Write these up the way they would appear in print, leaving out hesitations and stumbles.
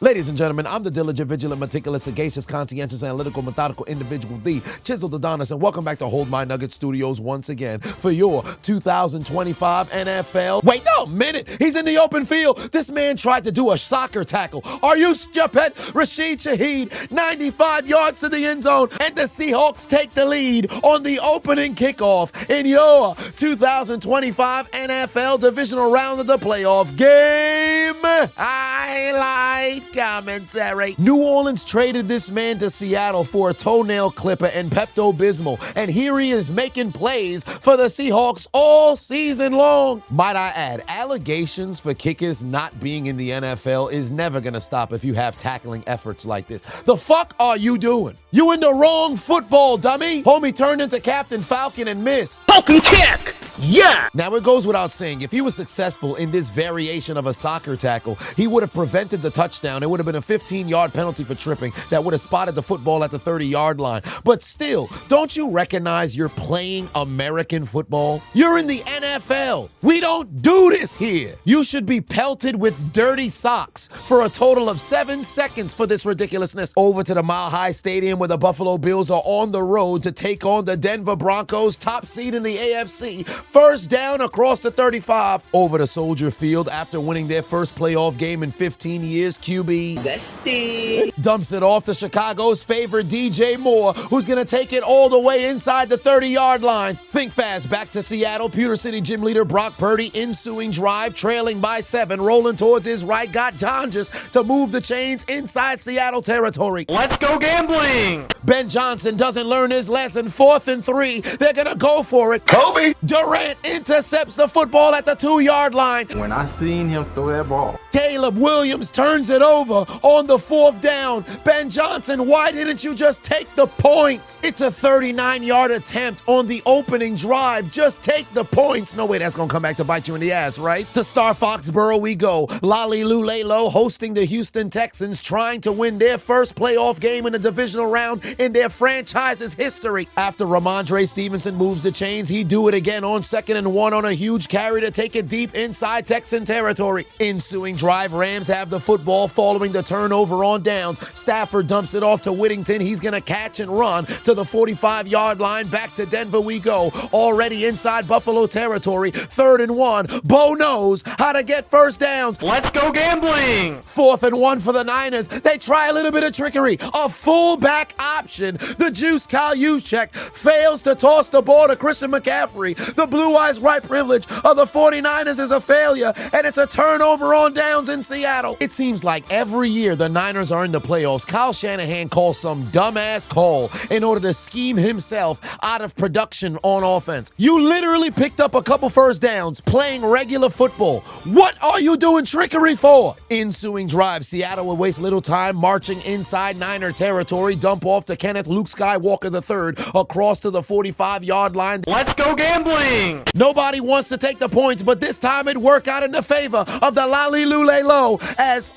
Ladies and gentlemen, I'm the diligent, vigilant, meticulous, sagacious, conscientious, analytical, methodical individual, the Chiseled Adonis, and welcome back to Hold My Nugget Studios once again for your 2025 NFL. Wait, no, minute. He's in the open field. This man tried to do a soccer tackle. Are you stupid? Rashid Shaheed, 95 yards to the end zone, and the Seahawks take the lead on the opening kickoff in your 2025 NFL Divisional round of the playoff game. Highlight commentary. New Orleans traded this man to Seattle for a toenail clipper and Pepto-Bismol, and here he is making plays for the Seahawks all season long. Might I add, allegations for kickers not being in the NFL is never gonna stop if you have tackling efforts like this. The fuck are you doing? You in the wrong football, dummy. Homie turned into Captain Falcon and missed. Falcon kick! Yeah! Now, it goes without saying, if he was successful in this variation of a soccer tackle, he would have prevented the touchdown. It would have been a 15-yard penalty for tripping that would have spotted the football at the 30-yard line. But still, don't you recognize you're playing American football? You're in the NFL. We don't do this here. You should be pelted with dirty socks for a total of 7 seconds for this ridiculousness. Over to the Mile High Stadium where the Buffalo Bills are on the road to take on the Denver Broncos, top seed in the AFC. First down across the 35. Over to Soldier Field after winning their first playoff game in 15 years. QB Zesty dumps it off to Chicago's favorite DJ Moore, who's going to take it all the way inside the 30-yard line. Think fast back to Seattle. Pewter City gym leader Brock Purdy, ensuing drive, trailing by 7, rolling towards his right, got Jonges to move the chains inside Seattle territory. Let's go gambling! Ben Johnson doesn't learn his lesson. 4th and 3. They're going to go for it. Kobe! Durant intercepts the football at the 2-yard line. When I seen him throw that ball, Caleb Williams turns it over on the 4th down. Ben Johnson, why didn't you just take the points? It's a 39-yard attempt on the opening drive. Just take the points. No way, that's going to come back to bite you in the ass, right? To Star Foxborough we go. Lolly Lulelo hosting the Houston Texans, trying to win their first playoff game in the divisional round in their franchise's history. After Ramondre Stevenson moves the chains, he do it again on 2nd and 1 on a huge carry to take it deep inside Texan territory. Ensuing drive, Rams have the football following the turnover on downs. Stafford dumps it off to Whittington. He's going to catch and run to the 45-yard line. Back to Denver we go. Already inside Buffalo territory. 3rd and 1. Bo knows how to get first downs. Let's go gambling! 4th and 1 for the Niners. They try a little bit of trickery. A fullback option. The Juice Kyle Juszczyk fails to toss the ball to Christian McCaffrey. The Blue Eyes right privilege of the 49ers is a failure, and it's a turnover on downs in Seattle. It seems like every year the Niners are in the playoffs, Kyle Shanahan calls some dumbass call in order to scheme himself out of production on offense. You literally picked up a couple first downs playing regular football. What are you doing trickery for? Ensuing drive, Seattle will waste little time marching inside Niner territory. Dump off to Kenneth Luke Skywalker III across to the 45-yard line. Let's go gambling! Nobody wants to take the points, but this time it worked out in the favor of the Lolly Lulelo as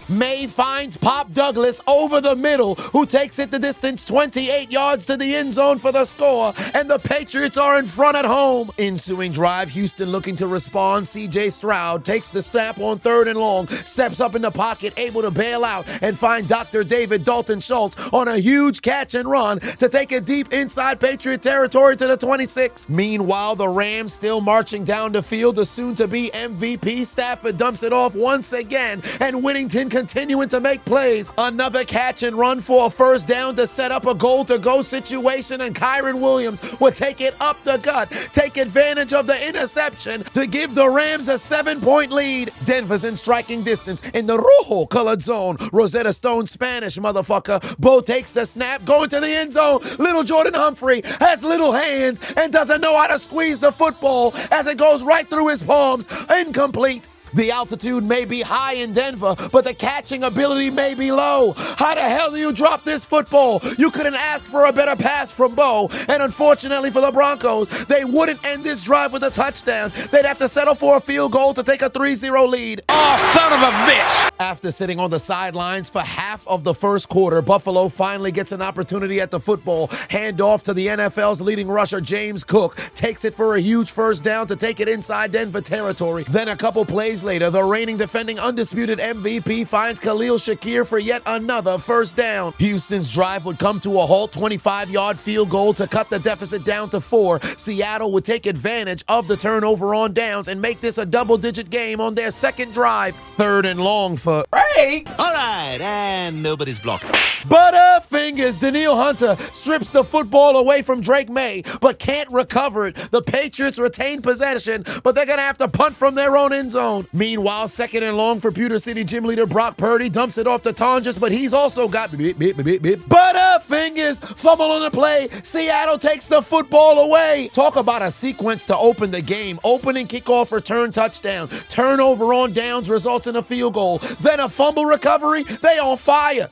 May finds Pop Douglas over the middle, who takes it the distance 28 yards to the end zone for the score, and the Patriots are in front at home. Ensuing drive, Houston looking to respond. CJ Stroud takes the snap on 3rd and long, steps up in the pocket, able to bail out and find Dr. David Dalton Schultz on a huge catch and run to take it deep inside Patriot territory to the 26. Meanwhile, the Rams still marching down the field. The soon-to-be MVP Stafford dumps it off once again, and Whittington continuing to make plays. Another catch and run for a first down to set up a goal-to-go situation, and Kyron Williams will take it up the gut, take advantage of the interception to give the Rams a 7-point lead. Denver's in striking distance in the rojo-colored zone. Rosetta Stone Spanish, motherfucker. Bo takes the snap, going to the end zone. Little Jordan Humphrey has little hands and doesn't know how to squeeze the football as it goes right through his palms. Incomplete. The altitude may be high in Denver, but the catching ability may be low. How the hell do you drop this football? You couldn't ask for a better pass from Bo, and unfortunately for the Broncos, they wouldn't end this drive with a touchdown. They'd have to settle for a field goal to take a 3-0 lead. Oh, son of a bitch! After sitting on the sidelines for half of the first quarter, Buffalo finally gets an opportunity at the football. Handoff to the NFL's leading rusher, James Cook, takes it for a huge first down to take it inside Denver territory. Then a couple plays later, the reigning defending undisputed MVP finds Khalil Shakir for yet another first down. Houston's drive would come to a halt, 25-yard field goal to cut the deficit down to 4. Seattle would take advantage of the turnover on downs and make this a double-digit game on their second drive. 3rd and long for Drake. All right, and nobody's blocking. Butterfingers. Daniil Hunter strips the football away from Drake May, but can't recover it. The Patriots retain possession, but they're going to have to punt from their own end zone. Meanwhile, 2nd and long for Pewter City gym leader Brock Purdy dumps it off to Tonjes, but he's also got Butterfingers. Fumble on the play. Seattle takes the football away. Talk about a sequence to open the game. Opening kickoff, return touchdown. Turnover on downs results in a field goal. Then a fumble recovery. They on fire.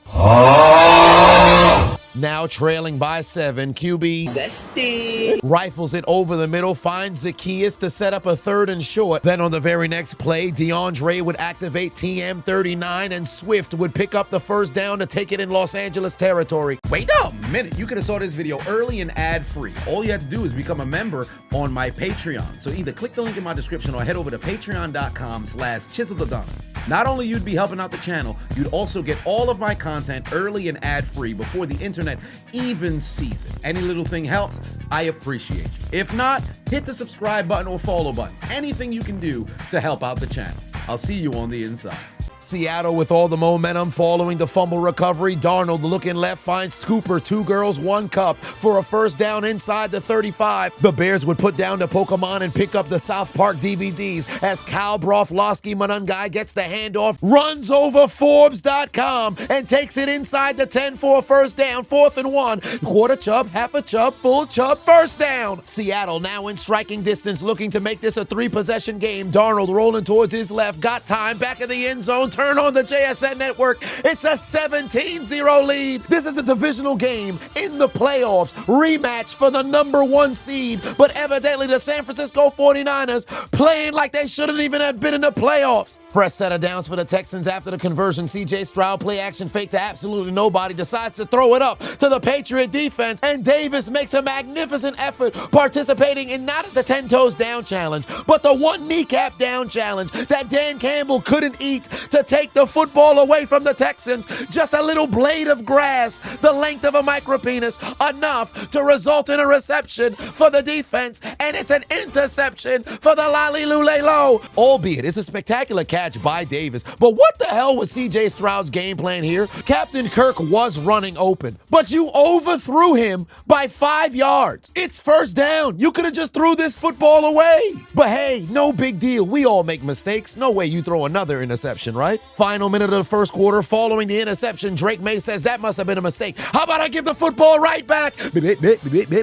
Now trailing by 7, QB Zesty rifles it over the middle, finds Zacchaeus to set up a 3rd and short. Then on the very next play, DeAndre would activate TM39 and Swift would pick up the first down to take it in Los Angeles territory. Wait a minute, you could have saw this video early and ad-free. All you have to do is become a member on my Patreon. So either click the link in my description or head over to patreon.com/Chiseled Adonis. Not only you'd be helping out the channel, you'd also get all of my content early and ad-free before the internet even sees it. Any little thing helps, I appreciate you. If not, hit the subscribe button or follow button. Anything you can do to help out the channel. I'll see you on the inside. Seattle with all the momentum following the fumble recovery. Darnold looking left finds Cooper, 2 girls, 1 cup for a first down inside the 35. The Bears would put down the Pokemon and pick up the South Park DVDs as Kyle Broflovski Manungai gets the handoff, runs over Forbes.com and takes it inside the 10 for a first down, 4th and 1. Quarter chub, half a chub, full chub, first down. Seattle now in striking distance, looking to make this a 3-possession game. Darnold rolling towards his left, got time, back in the end zone. Turn on the JSN network. It's a 17-0 lead. This is a divisional game in the playoffs. Rematch for the number 1 seed. But evidently the San Francisco 49ers playing like they shouldn't even have been in the playoffs. Fresh set of downs for the Texans after the conversion. CJ Stroud play action fake to absolutely nobody. Decides to throw it up to the Patriot defense. And Davis makes a magnificent effort participating in not the 10 toes down challenge, but the 1 kneecap down challenge that Dan Campbell couldn't eat to take the football away from the Texans. Just a little blade of grass, the length of a micropenis, enough to result in a reception for the defense, and it's an interception for the Lalilulelo. Albeit, it's a spectacular catch by Davis, but what the hell was CJ Stroud's game plan here? Captain Kirk was running open, but you overthrew him by 5 yards. It's first down. You could have just threw this football away. But hey, no big deal. We all make mistakes. No way you throw another interception, right? Final minute of the first quarter, following the interception, Drake May says that must have been a mistake. How about I give the football right back?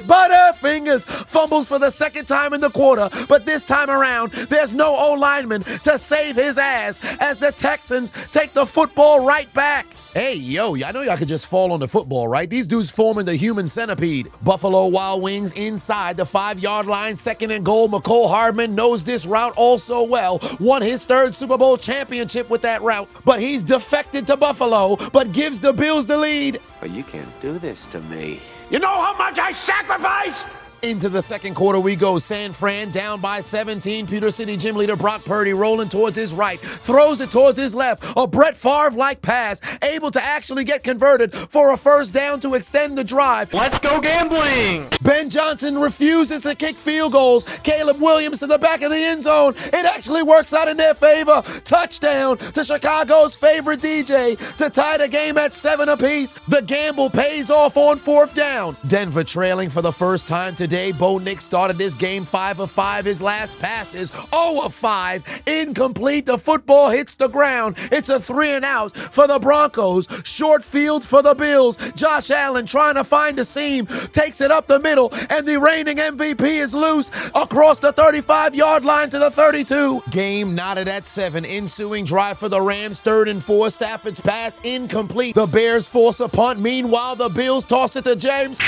Butterfingers fumbles for the 2nd time in the quarter, but this time around, there's no O-lineman to save his ass as the Texans take the football right back. Hey, yo, I know y'all could just fall on the football, right? These dudes forming the human centipede. Buffalo Wild Wings inside the 5-yard line, 2nd and goal. McCole Hardman knows this route all so well. Won his 3rd Super Bowl championship with that route, but he's defected to Buffalo, but gives the Bills the lead. But you can't do this to me. You know how much I sacrificed? Into the second quarter we go. San Fran down by 17. Pewter City gym leader Brock Purdy rolling towards his right. Throws it towards his left. A Brett Favre-like pass. Able to actually get converted for a first down to extend the drive. Let's go gambling! Ben Johnson refuses to kick field goals. Caleb Williams to the back of the end zone. It actually works out in their favor. Touchdown to Chicago's favorite DJ to tie the game at 7 apiece. The gamble pays off on 4th down. Denver trailing for the first time today. Bo Nix started this game 5 of 5. His last pass is 0 of 5. Incomplete. The football hits the ground. It's a 3 and out for the Broncos. Short field for the Bills. Josh Allen trying to find a seam. Takes it up the middle, and the reigning MVP is loose across the 35-yard line to the 32. Game knotted at 7. Ensuing drive for the Rams. 3rd and 4. Stafford's pass incomplete. The Bears force a punt. Meanwhile, the Bills toss it to James.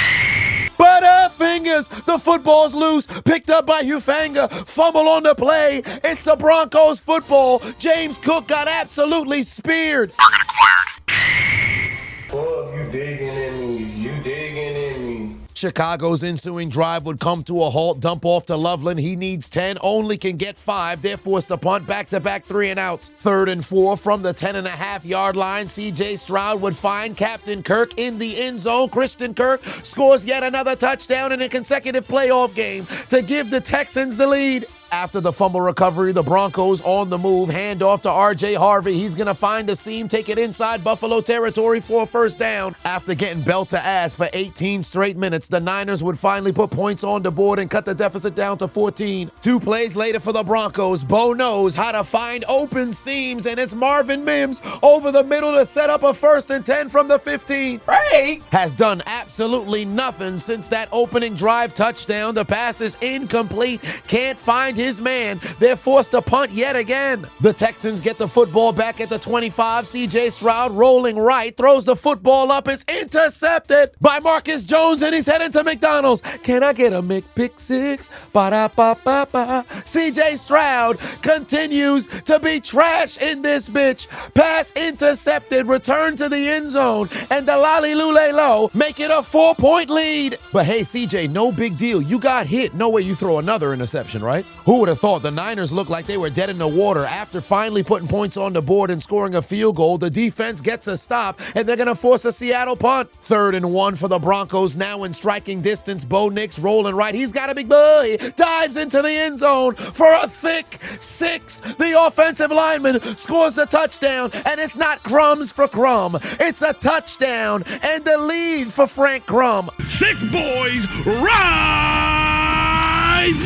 Butterfingers, the football's loose, picked up by Hufanga, fumble on the play. It's a Broncos football. James Cook got absolutely speared. Fuck, you digging in me, you digging in me. Chicago's ensuing drive would come to a halt, dump off to Loveland. He needs 10, only can get 5. They're forced to punt, back-to-back 3 and outs. 3rd and 4 from the 10.5-yard line. CJ Stroud would find Captain Kirk in the end zone. Christian Kirk scores yet another touchdown in a consecutive playoff game to give the Texans the lead. After the fumble recovery, the Broncos on the move, hand off to R.J. Harvey. He's going to find a seam, take it inside Buffalo territory for a first down. After getting belt to ass for 18 straight minutes, the Niners would finally put points on the board and cut the deficit down to 14. 2 plays later for the Broncos, Bo knows how to find open seams, and it's Marvin Mims over the middle to set up a 1st and 10 from the 15. Drake has done absolutely nothing since that opening drive touchdown. The pass is incomplete, can't find his man. They're forced to punt yet again. The Texans get the football back at the 25. CJ Stroud rolling right, throws the football up. It's intercepted by Marcus Jones, and he's heading to McDonald's. Can I get a McPick-6? Ba-da-ba-ba-ba. CJ Stroud continues to be trash in this bitch. Pass intercepted, return to the end zone, and the Lalilulelo make it a 4-point lead. But hey, CJ, no big deal. You got hit. No way you throw another interception, right? Who would have thought the Niners looked like they were dead in the water after finally putting points on the board and scoring a field goal? The defense gets a stop, and they're going to force a Seattle punt. 3rd and 1 for the Broncos, now in striking distance. Bo Nix rolling right. He's got a big boy. Dives into the end zone for a thick 6. The offensive lineman scores the touchdown, and it's not crumbs for Crumb. It's a touchdown and the lead for Frank Crumb. Sick boys, rise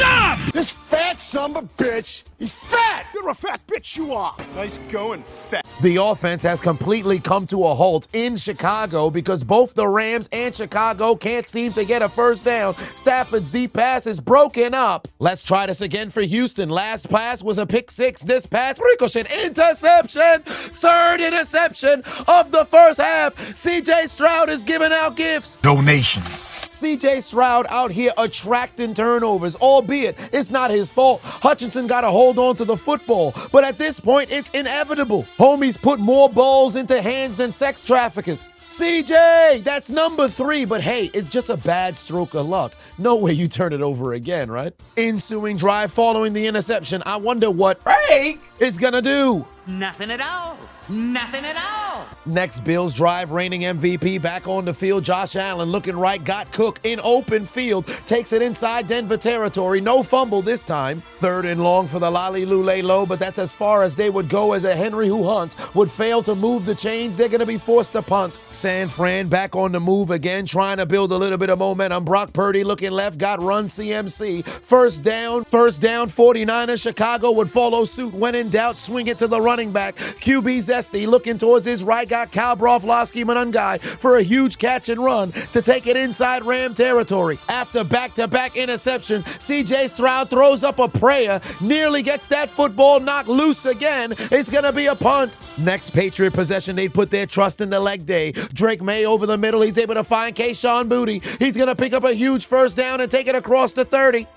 up! This fat son of a bitch, he's fat! You're a fat bitch, you are. Nice going, fat. The offense has completely come to a halt in Chicago because both the Rams and Chicago can't seem to get a first down. Stafford's deep pass is broken up. Let's try this again for Houston. Last pass was a pick-6. This pass, ricochet, interception. 3rd interception of the first half. CJ Stroud is giving out gifts. Donations. CJ Stroud out here attracting turnovers, albeit it's not his fault. Hutchinson got to hold on to the football, but at this point, it's inevitable. Homies put more balls into hands than sex traffickers. CJ, that's number 3, but hey, it's just a bad stroke of luck. No way you turn it over again, right? Ensuing drive following the interception. I wonder what Drake is gonna do. Nothing at all. Nothing at all. Next Bills drive, reigning MVP back on the field. Josh Allen looking right, got Cook in open field, takes it inside Denver territory. No fumble this time. 3rd and long for the Lalilulelo, but that's as far as they would go as a Henry who hunts would fail to move the chains. They're going to be forced to punt. San Fran back on the move again, trying to build a little bit of momentum. Brock Purdy looking left, got run CMC. First down, 49ers. Chicago would follow suit. When in doubt, swing it to the running back. QB Zesty looking towards his right, got Cal Broflovski Manungai for a huge catch and run to take it inside Ram territory. After back-to-back interception, CJ Stroud throws up a prayer, nearly gets that football knocked loose again. It's going to be a punt. Next Patriot possession, they put their trust in the leg day. Drake May over the middle. He's able to find Kayshon Boutte. He's going to pick up a huge first down and take it across the 30.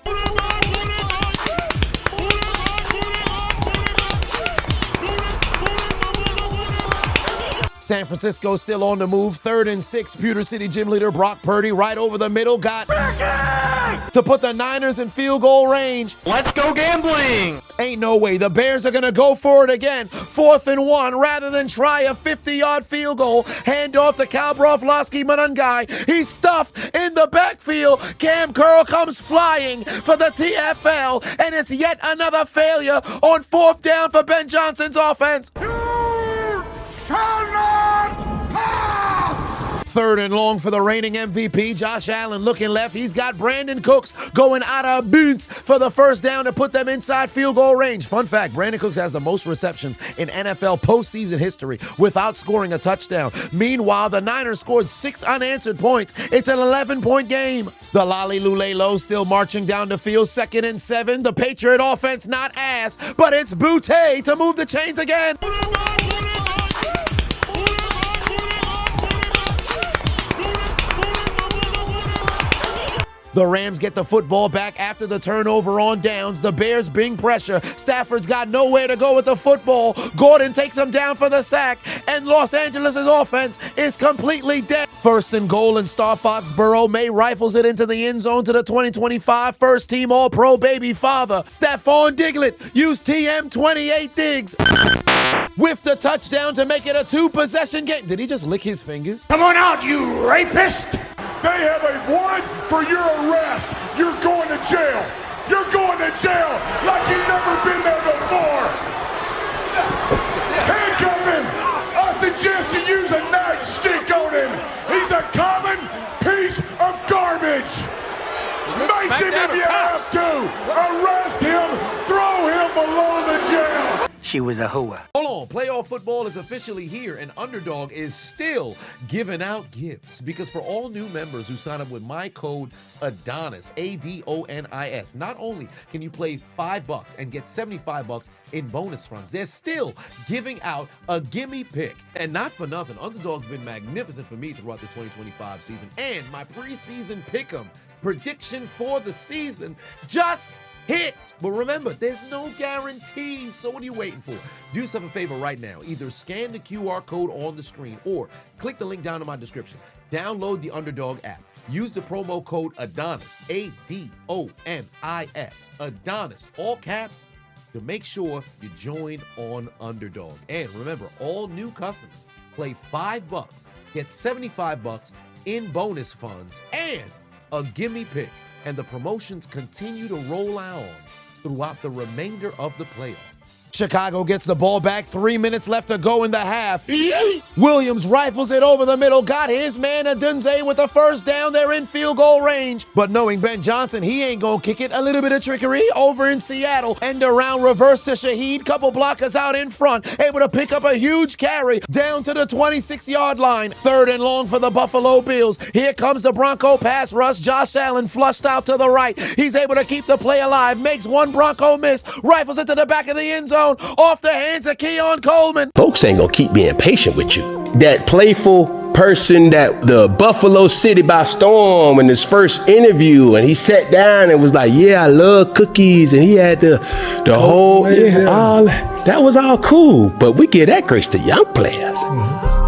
San Francisco still on the move. 3rd and 6. Pewter City gym leader Brock Purdy right over the middle. Got to put the Niners in field goal range. Let's go gambling! Ain't no way. The Bears are going to go for it again. 4th and 1 rather than try a 50-yard field goal. Hand off to Cal Broflovski Manungai. He's stuffed in the backfield. Cam Curl comes flying for the TFL, and it's yet another failure on 4th down for Ben Johnson's offense. Shall not pass! 3rd and long for the reigning MVP. Josh Allen looking left. He's got Brandon Cooks going out of bounds for the first down to put them inside field goal range. Fun fact, Brandon Cooks has the most receptions in NFL postseason history without scoring a touchdown. Meanwhile, the Niners scored 6 unanswered points. It's an 11-point game. The Lalilulelo still marching down the field. 2nd and 7. The Patriot offense not ass, but it's Boutte to move the chains again. The Rams get the football back after the turnover on downs. The Bears bring pressure. Stafford's got nowhere to go with the football. Gordon takes him down for the sack, and Los Angeles' offense is completely dead. First and goal in Star Foxborough. May rifles it into the end zone to the 2025 first-team All-Pro baby father. Stephon Diglett used TM28 Diggs with the touchdown to make it a 2-possession game. Did he just lick his fingers? Come on out, you rapist! They have a warrant for your arrest. You're going to jail. You're going to jail like you've never been there before. Handcuff him. I suggest you use a nightstick on him. He's a common piece of garbage. Mace him if you have to. Arrest him. Throw him below the jail. She was a hooah. Hold on, playoff football is officially here, and Underdog is still giving out gifts, because for all new members who sign up with my code Adonis, ADONIS, not only can you play $5 and get $75 in bonus funds, they're still giving out a gimme pick. And not for nothing, Underdog's been magnificent for me throughout the 2025 season, and my preseason pick'em prediction for the season just hit. But remember, there's no guarantees, so what are you waiting for? Do yourself a favor right now. Either scan the QR code on the screen or click the link down in my description. Download the Underdog app. Use the promo code Adonis, ADONIS, Adonis, all caps, to make sure you join on Underdog. And remember, all new customers play $5, get $75 in bonus funds and a gimme pick. And the promotions continue to roll on throughout the remainder of the playoffs. Chicago gets the ball back, 3 minutes left to go in the half. Williams rifles it over the middle, got his man Adonis with the first down. They're in field goal range. But knowing Ben Johnson, he ain't gonna kick it. A little bit of trickery over in Seattle. End around, reverse to Shaheed. Couple blockers out in front, able to pick up a huge carry down to the 26-yard line. 3rd and long for the Buffalo Bills. Here comes the Bronco pass rush. Josh Allen flushed out to the right. He's able to keep the play alive, makes one Bronco miss, rifles it to the back of the end zone. Off the hands of Keon Coleman. Folks ain't gonna keep being patient with you. That playful person that the Buffalo City by storm in his first interview, and he sat down and was like, yeah, I love cookies, and he had the whole, all that was all cool, but we give that grace to young players.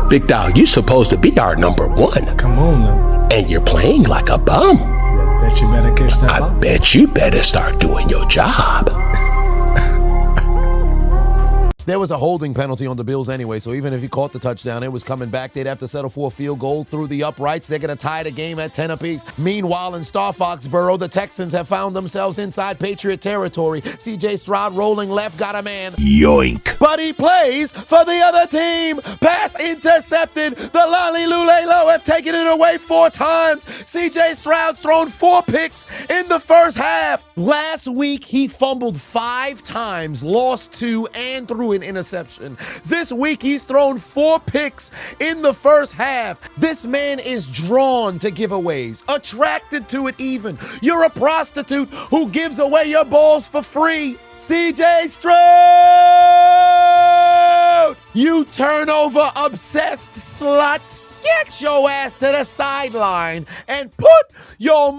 Big dog, you supposed to be our #1. Come on now. And you're playing like a bum. Bet you better catch that ball. I bet you better start doing your job. There was a holding penalty on the Bills anyway, so even if he caught the touchdown, it was coming back. They'd have to settle for a field goal through the uprights. They're going to tie the game at 10 apiece. Meanwhile, in Star Foxborough, the Texans have found themselves inside Patriot territory. C.J. Stroud rolling left, got a man. Yoink. But he plays for the other team. Pass intercepted. The Lulelo have taken it away 4 times. C.J. Stroud's thrown 4 picks in the first half. Last week, he fumbled 5 times, lost 2, and threw an interception. This week, he's thrown 4 picks in the first half. This man is drawn to giveaways, attracted to it even. You're a prostitute who gives away your balls for free. CJ Stroud! You turnover obsessed slut! Get your ass to the sideline and put your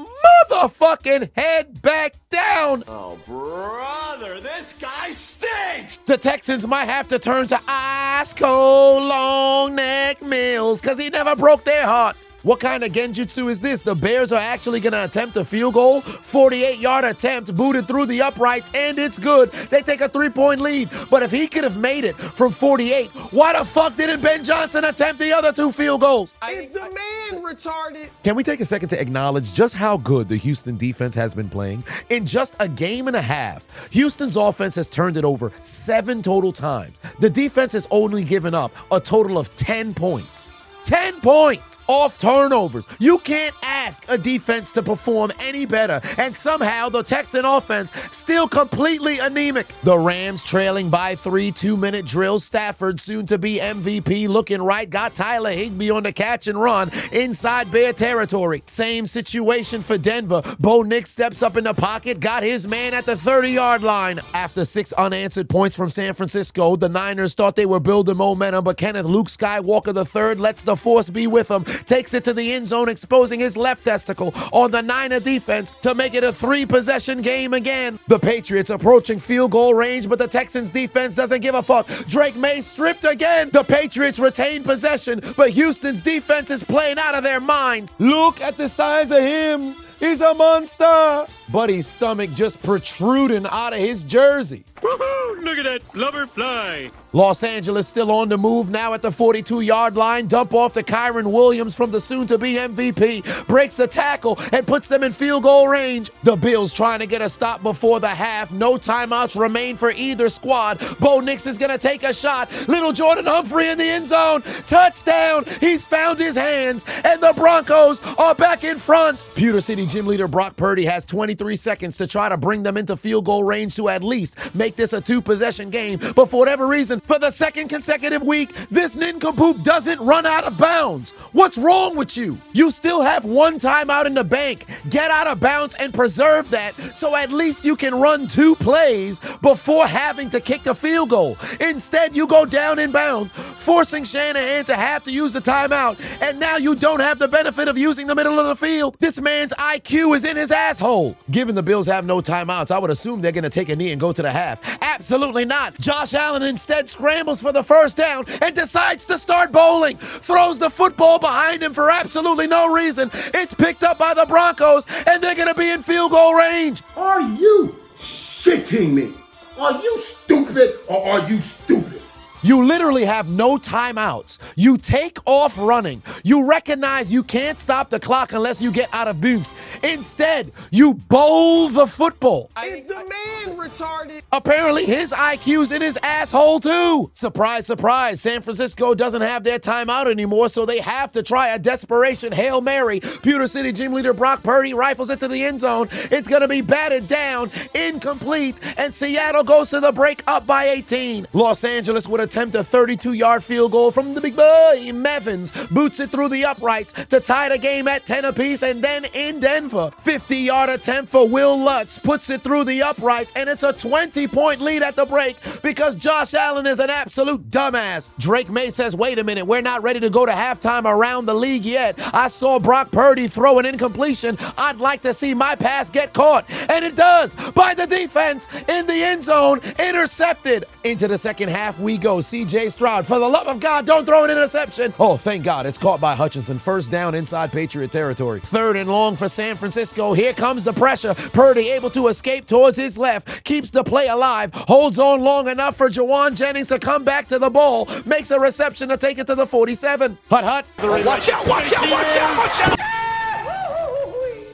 motherfucking head back down. Oh, brother, this guy stinks! The Texans might have to turn to ice cold long neck Mills because he never broke their heart. What kind of genjutsu is this? The Bears are actually going to attempt a field goal. 48-yard attempt, booted through the uprights, and it's good. They take a 3-point lead. But if he could have made it from 48, why the fuck didn't Ben Johnson attempt the other 2 field goals? Is the man retarded? Can we take a second to acknowledge just how good the Houston defense has been playing? In just a game and a half, Houston's offense has turned it over 7 total times. The defense has only given up a total of 10 points. 10 points off turnovers. You can't ask a defense to perform any better, and somehow the Texan offense still completely anemic. The Rams trailing by 3, 2-minute drills. Stafford, soon to be MVP, looking right, got Tyler Higbee on the catch and run inside Bear territory. Same situation for Denver. Bo Nix steps up in the pocket, got his man at the 30-yard line. After 6 unanswered points from San Francisco, the Niners thought they were building momentum, but Kenneth Luke Skywalker III lets the force be with him. takes it to the end zone, exposing his left testicle on the Niner defense to make it a 3-possession game again. The Patriots approaching field goal range, but the Texans defense doesn't give a fuck. Drake May stripped again. The Patriots retain possession, but Houston's defense is playing out of their minds. Look at the size of him. He's a monster. Buddy's stomach just protruding out of his jersey. Woohoo! Look at that blubber fly. Los Angeles still on the move now at the 42-yard line. Dump off to Kyron Williams from the soon-to-be MVP. Breaks a tackle and puts them in field goal range. The Bills trying to get a stop before the half. No timeouts remain for either squad. Bo Nix is going to take a shot. Little Jordan Humphrey in the end zone. Touchdown. He's found his hands, and the Broncos are back in front. Pewter City gym leader Brock Purdy has 23 seconds to try to bring them into field goal range to at least make this a 2-possession game. But for whatever reason, for the second consecutive week, this nincompoop doesn't run out of bounds. What's wrong with you? You still have one timeout in the bank. Get out of bounds and preserve that so at least you can run 2 plays before having to kick a field goal. Instead, you go down in bounds, forcing Shanahan to have to use the timeout, and now you don't have the benefit of using the middle of the field. This man's IQ is in his asshole. Given the Bills have no timeouts, I would assume they're going to take a knee and go to the half. Absolutely not. Josh Allen instead scrambles for the first down and decides to start bowling. Throws the football behind him for absolutely no reason. It's picked up by the Broncos, and they're going to be in field goal range. Are you shitting me? Are you stupid or are you stupid? You literally have no timeouts. You take off running. You recognize you can't stop the clock unless you get out of bounds. Instead, you bowl the football. Is the man retarded? Apparently, his IQ's in his asshole, too. Surprise, surprise. San Francisco doesn't have their timeout anymore, so they have to try a desperation Hail Mary. Pewter City gym leader Brock Purdy rifles it to the end zone. It's going to be batted down, incomplete, and Seattle goes to the break up by 18. Los Angeles would attempt a 32-yard field goal from the big boy. Mevins boots it through the uprights to tie the game at 10 apiece, and then in Denver, 50-yard attempt for Will Lutz puts it through the uprights, and it's a 20-point lead at the break because Josh Allen is an absolute dumbass. Drake May says, wait a minute, we're not ready to go to halftime around the league yet. I saw Brock Purdy throw an incompletion. I'd like to see my pass get caught, and it does by the defense in the end zone, intercepted. Into the second half we go. C.J. Stroud, for the love of God, don't throw an interception. Oh, thank God, it's caught by Hutchinson. First down inside Patriot territory. 3rd and long for San Francisco. Here comes the pressure. Purdy able to escape towards his left, keeps the play alive, holds on long enough for Jawan Jennings to come back to the ball, makes a reception to take it to the 47. Hut. Watch out, watch out, watch out, watch out!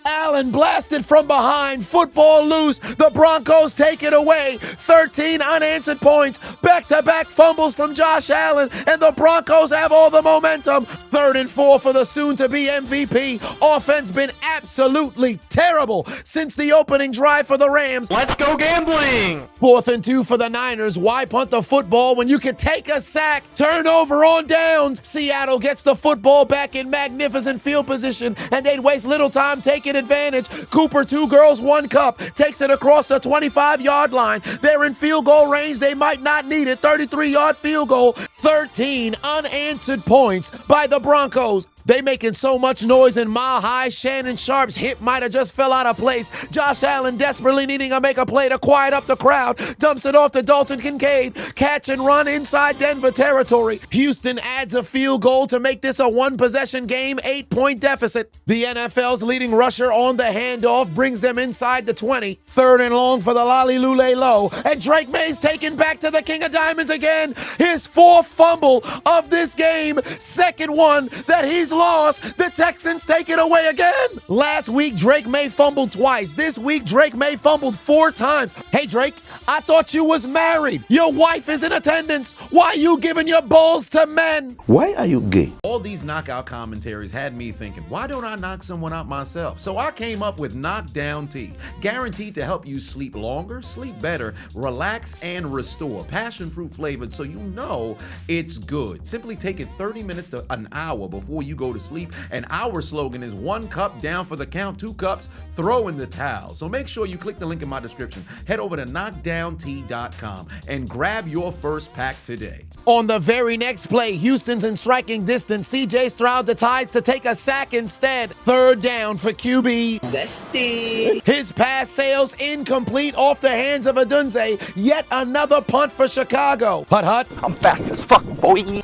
Allen blasted from behind, football loose. The Broncos take it away. 13 unanswered points, back-to-back fumbles from Josh Allen, and the Broncos have all the momentum. 3rd and 4 for the soon-to-be MVP. Offense been absolutely terrible since the opening drive for the Rams. Let's go gambling! 4th and 2 for the Niners. Why punt the football when you can take a sack? Turnover on downs. Seattle gets the football back in magnificent field position, and they'd waste little time taking advantage. Cooper, 2 girls, 1 cup, takes it across the 25-yard line. They're in field goal range. They might not need it. 33-yard field goal. 13 unanswered points by the Broncos. They making so much noise in Mile High. Shannon Sharp's hip might have just fell out of place. Josh Allen desperately needing to make a play to quiet up the crowd. Dumps it off to Dalton Kincaid. Catch and run inside Denver territory. Houston adds a field goal to make this a 1-possession game, 8-point deficit. The NFL's leading rusher on the handoff brings them inside the 20. 3rd and long for the Lolly Lule Low. And Drake May's taken back to the King of Diamonds again. His 4th fumble of this game. 2nd one that he's lost. The Texans take it away again. Last week, Drake May fumbled twice. This week, Drake May fumbled 4 times. Hey, Drake, I thought you was married. Your wife is in attendance. Why you giving your balls to men? Why are you gay? All these knockout commentaries had me thinking, why don't I knock someone out myself? So I came up with Knockdown Tea, guaranteed to help you sleep longer, sleep better, relax, and restore. Passion fruit flavored, so you know it's good. Simply take it 30 minutes to an hour before you go go to sleep. And our slogan is 1 cup down for the count, 2 cups, throw in the towel. So make sure you click the link in my description. Head over to knockdowntea.com and grab your first pack today. On the very next play, Houston's in striking distance. CJ Stroud decides to take a sack instead. 3rd down for QB. Zesty. His pass sails incomplete off the hands of Adunze. Yet another punt for Chicago. Hut. I'm fast as fuck, boy.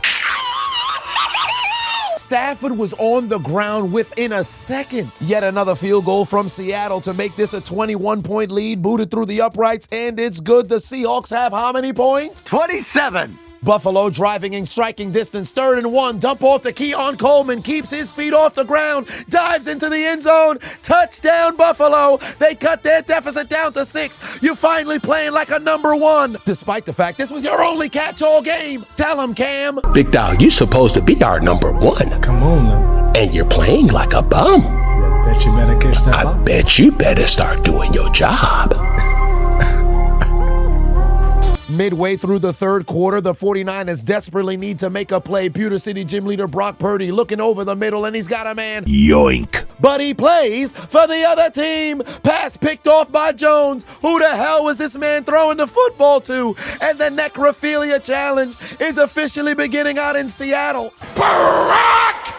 Stafford was on the ground within a second. Yet another field goal from Seattle to make this a 21-point lead. Booted through the uprights, and it's good. The Seahawks have how many points? 27. Buffalo driving in striking distance, 3rd and 1, dump off to Keon Coleman, keeps his feet off the ground, dives into the end zone, touchdown Buffalo. They cut their deficit down to 6. You're finally playing like a number 1, despite the fact this was your only catch-all game. Tell him, Cam. Big dog, you supposed to be our number 1. Come on now. And you're playing like a bum. Yeah, bet you better catch that ball. I bet you better start doing your job. Midway through the 3rd quarter, the 49ers desperately need to make a play. Pewter City gym leader Brock Purdy looking over the middle, and he's got a man. Yoink. But he plays for the other team. Pass picked off by Jones. Who the hell was this man throwing the football to? And the necrophilia challenge is officially beginning out in Seattle.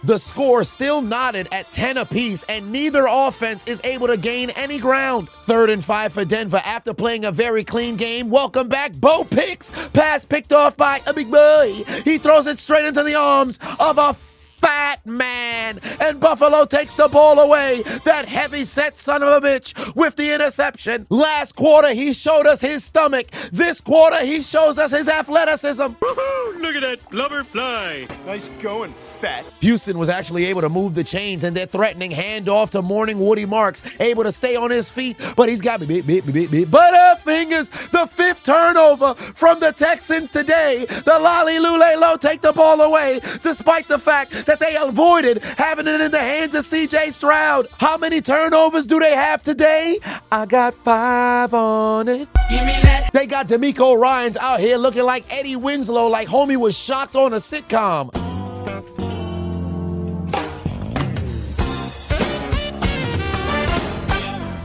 The score still knotted at 10 apiece, and neither offense is able to gain any ground. 3rd and 5 for Denver after playing a very clean game. Welcome back, Bo Picks. Pass picked off by a big boy. He throws it straight into the arms of a fat man, and Buffalo takes the ball away. That heavy-set son of a bitch with the interception. Last quarter, he showed us his stomach. This quarter, he shows us his athleticism. Woohoo! Look at that blubber fly. Nice going, fat. Houston was actually able to move the chains, and they're threatening handoff to Morning Woody Marks, able to stay on his feet, but he's got butterfingers. The 5th turnover from the Texans today. The Lolly Lule Low take the ball away, despite the fact that they avoided having it in the hands of CJ Stroud. How many turnovers do they have today? I got 5 on it. Give me that. They got D'Amico Ryans out here looking like Eddie Winslow, like homie was shocked on a sitcom.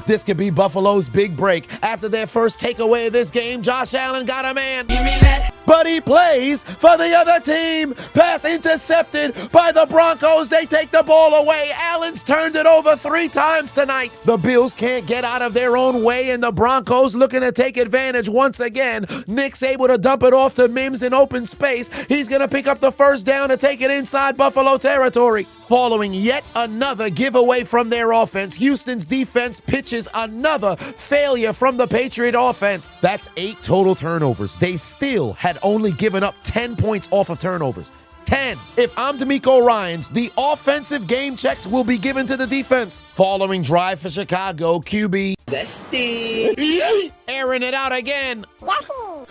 This could be Buffalo's big break. After their first takeaway of this game, Josh Allen got a man. Give me that. But he plays for the other team. Pass intercepted by the Broncos. They take the ball away. Allen's turned it over 3 times tonight. The Bills can't get out of their own way, and the Broncos looking to take advantage once again. Nick's able to dump it off to Mims in open space. He's going to pick up the 1st down to take it inside Buffalo territory. Following yet another giveaway from their offense, Houston's defense pitches another failure from the Patriot offense. That's 8 total turnovers. They still had only given up 10 points off of turnovers. 10. If I'm D'Amico Ryans, the offensive game checks will be given to the defense. Following drive for Chicago, QB Zesty. airing it out again.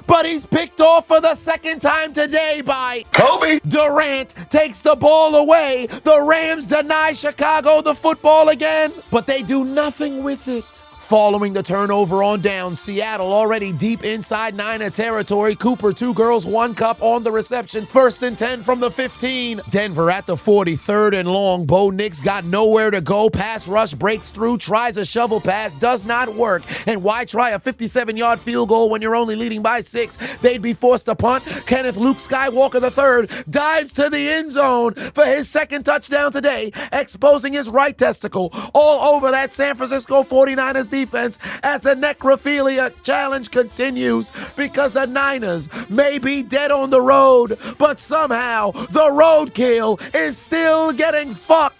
But he's picked off for the 2nd time today by Kobe. Durant. Takes the ball away. The Rams deny Chicago the football again, but they do nothing with it. Following the turnover on down, Seattle already deep inside Niner territory. Cooper, 2 girls, 1 cup on the reception. 1st and 10 from the 15. Denver at the 40, 3rd and long. Bo Nix got nowhere to go. Pass rush breaks through, tries a shovel pass, does not work. And why try a 57-yard field goal when you're only leading by 6? They'd be forced to punt. Kenneth Luke Skywalker III dives to the end zone for his 2nd touchdown today, exposing his right testicle all over that San Francisco 49ers defense as the necrophilia challenge continues, because the Niners may be dead on the road, but somehow the roadkill is still getting fucked.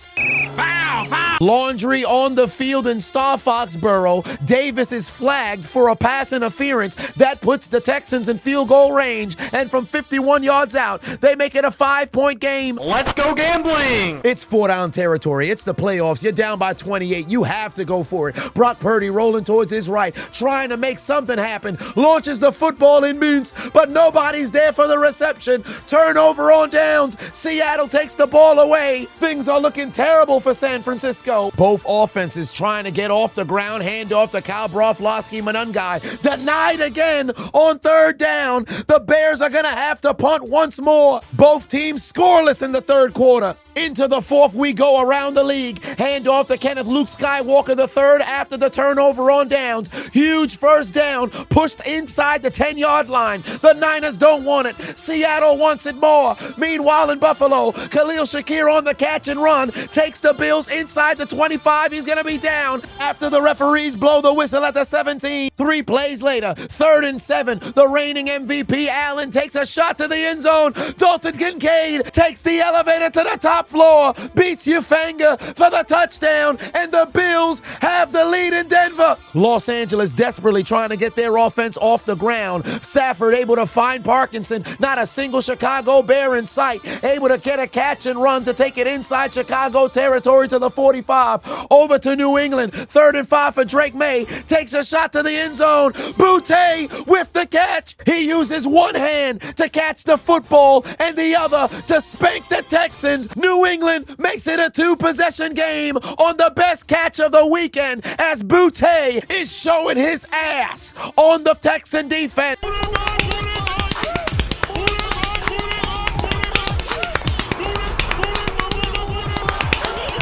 Foul, foul. Laundry on the field in Star Foxborough. Davis is flagged for a pass interference that puts the Texans in field goal range, and from 51 yards out, they make it a 5-point game. Let's go gambling. It's 4-down territory. It's the playoffs. You're down by 28. You have to go for it. Brock Purdy Purdy rolling towards his right, trying to make something happen. Launches the football in Moons, but nobody's there for the reception. Turnover on downs. Seattle takes the ball away. Things are looking terrible for San Francisco. Both offenses trying to get off the ground. Handoff to Kyle Broflovski Manungai. Denied again on third down. The Bears are going to have to punt once more. Both teams scoreless in the third quarter. Into the fourth we go around the league. Handoff to Kenneth Luke Skywalker III after the turnover on downs. Huge first down, pushed inside the 10-yard line. The Niners don't want it. Seattle wants it more. Meanwhile in Buffalo, Khalil Shakir on the catch and run takes the Bills inside the 25. He's going to be down after the referees blow the whistle at the 17. 3 plays later, 3rd and 7. The reigning MVP Allen takes a shot to the end zone. Dalton Kincaid takes the elevator to the top floor, beats Ufanga for the touchdown, and the Bills have the lead in Denver. Los Angeles desperately trying to get their offense off the ground. Stafford able to find Parkinson, not a single Chicago Bear in sight, able to get a catch and run to take it inside Chicago territory to the 45, over to New England. 3rd and 5 for Drake May, takes a shot to the end zone. Boutte with the catch. He uses one hand to catch the football and the other to spank the Texans. New England makes it a 2-possession game on the best catch of the weekend as Boutte is showing his ass on the Texan defense.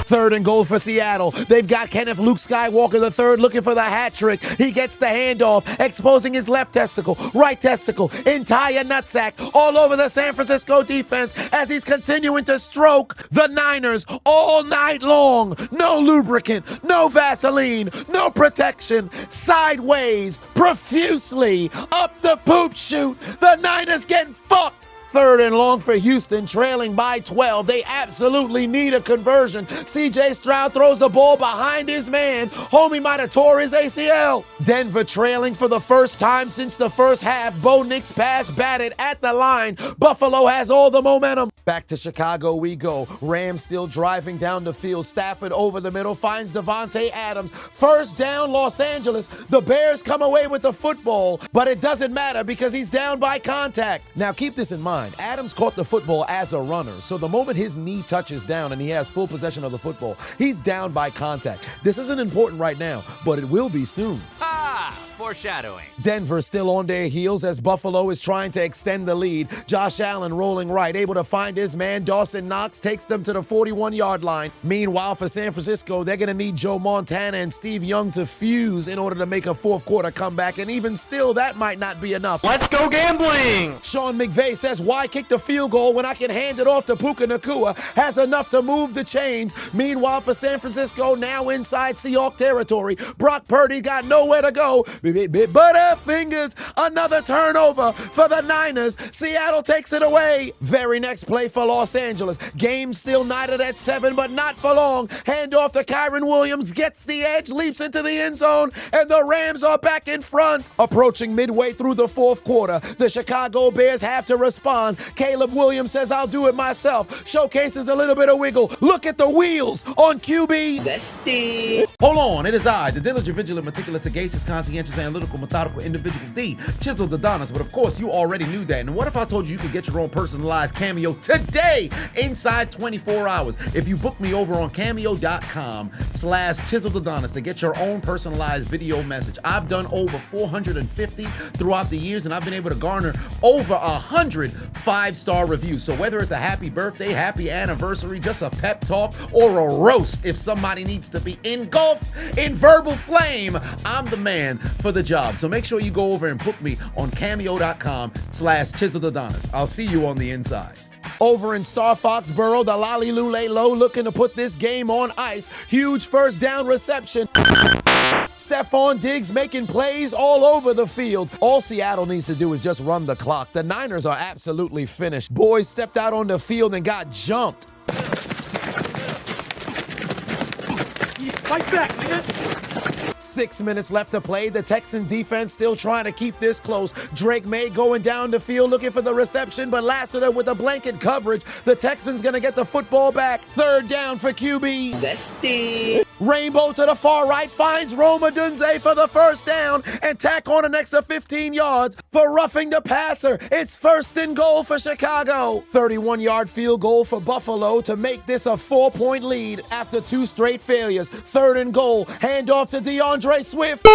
Third and goal for Seattle. They've got Kenneth Luke Skywalker III looking for the hat trick. He gets the handoff, exposing his left testicle, right testicle, entire nutsack all over the San Francisco defense as he's continuing to stroke the Niners all night long. No lubricant, no Vaseline, no protection. Sideways, profusely, up the poop chute. The Niners getting fucked. 3rd and long for Houston, trailing by 12. They absolutely need a conversion. CJ Stroud throws the ball behind his man. Homie might have tore his ACL. Denver trailing for the first time since the first half. Bo Nix pass batted at the line. Buffalo has all the momentum. Back to Chicago we go. Rams still driving down the field. Stafford over the middle finds Devontae Adams. First down, Los Angeles. The Bears come away with the football, but it doesn't matter because he's down by contact. Now keep this in mind. Adams caught the football as a runner, so the moment his knee touches down and he has full possession of the football, he's down by contact. This isn't important right now, but it will be soon. Foreshadowing. Denver still on their heels as Buffalo is trying to extend the lead. Josh Allen rolling right, able to find his man. Dawson Knox takes them to the 41-yard line. Meanwhile, for San Francisco, they're going to need Joe Montana and Steve Young to fuse in order to make a fourth quarter comeback, and even still, that might not be enough. Let's go gambling! Sean McVay says, why kick the field goal when I can hand it off to Puka Nacua? Has enough to move the chains. Meanwhile, for San Francisco, now inside Seahawk territory, Brock Purdy got nowhere to go. Butterfingers, another turnover for the Niners. Seattle takes it away. Very next play for Los Angeles. Game still knotted at 7, but not for long. Handoff to Kyron Williams, gets the edge, leaps into the end zone, and the Rams are back in front. Approaching midway through the fourth quarter, the Chicago Bears have to respond. Caleb Williams says, I'll do it myself. Showcases a little bit of wiggle. Look at the wheels on QB. Zesty. Hold on, it is I, the diligent, vigilant, meticulous, sagacious, conscientious, analytical, methodical individual, the Chiseled Adonis. But of course, you already knew that. And what if I told you you could get your own personalized cameo today inside 24 hours? If you book me over on cameo.com/Chiseled Adonis to get your own personalized video message. I've done over 450 throughout the years, and I've been able to garner over 100 5-star reviews. So whether it's a happy birthday, happy anniversary, just a pep talk, or a roast, if somebody needs to be engulfed in verbal flame, I'm the man for the job. So make sure you go over and book me on cameo.com/Chiseled Adonis. I'll see you on the inside. Over in Star Foxborough, the Lolly Lule Low looking to put this game on ice. Huge first down reception. Stephon Diggs making plays all over the field. All Seattle needs to do is just run the clock. The Niners are absolutely finished. Boys stepped out on the field and got jumped. Fight back, nigga! 6 minutes left to play. The Texan defense still trying to keep this close. Drake May going down the field looking for the reception, but Lassiter with the blanket coverage. The Texans gonna get the football back. 3rd down for QB. Zesty. Rainbow to the far right finds Roma Dunze for the 1st down and tack on an extra 15 yards for roughing the passer. It's 1st and goal for Chicago. 31-yard field goal for Buffalo to make this a 4-point lead after 2 straight failures. 3rd and goal. Handoff to DeAndre Swift.